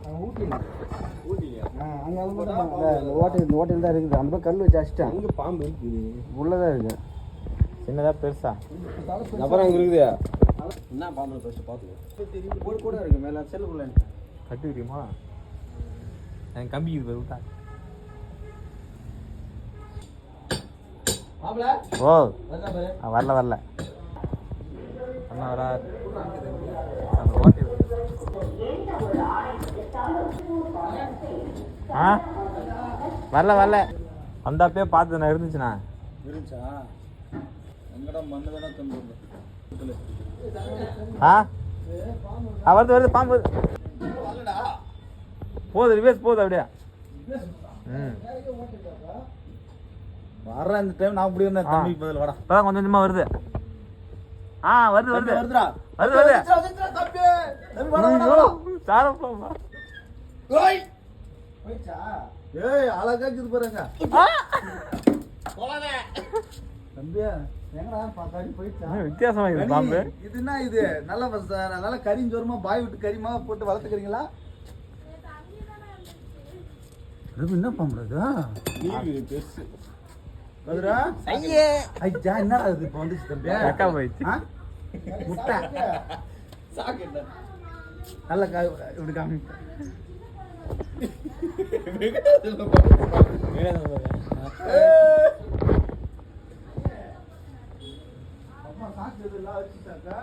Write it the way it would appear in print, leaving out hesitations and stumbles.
அங்கே ஓட்டையில் தான் இருக்குது. அந்த கல் வச்சு அடிச்சிட்டேன். அங்கே பாம்பு இருக்குது, உள்ளதான் இருக்கு. சின்னதா பெருசா அப்புறம் அங்கே இருக்குது. என்ன பாம்பு ஃபர்ஸ்ட் பார்த்துக்கோ. போட்டு கூட இருக்கு மேலே செல்லுக்குள்ள கட்டு தெரியுமா? எனக்கு கம்பி இது விட்டா. ஓ வரல வரல அண்ணா வரா. ஆ வரல வரல அந்த அப்பயே பார்த்து நான் இருந்துச்சுண்ணா. இருந்துச்சா? எங்கடா மண்ணு தானே தந்து. வருது வருது பாம்பு போகுது. ரிவேஸ் போகுது அப்படியே. வர்றேன் இந்த டைம் நான் இப்படி இருந்தேன். தம்பி பதில் வாடா. இப்பதான் கொஞ்சம் கொஞ்சமா வருது. வருது வருது வருதுடா. வருது வருது தம்பி. தம்பி வாடா வாடா. சாரம் போமா. ஓய் போய்ச்சா? ஏய் அழகா இருக்குது பாருங்க. போலாதே தம்பி. எங்கடா பாக்காடி போய்ச்சா? வித்தியாசமா இருக்கு பாம்பு. இது என்ன இது? நல்ல நல்ல கறிஞ்சோரமா பாய் விட்டு கறிமா போட்டு வளர்த்துக்கிறீங்களா? அது என்ன பாம்பு இது? பெருசு அதுடா. ஐயே ஐயா என்னடா இது இப்போ வந்துச்சு தம்பி? அக்கா போயிச்சு. முட்டை சாக்கெட்ட நல்ல இப்படி காமி. அம்மா சாக்கு இதெல்லாம் வச்சுட்டாக்கா.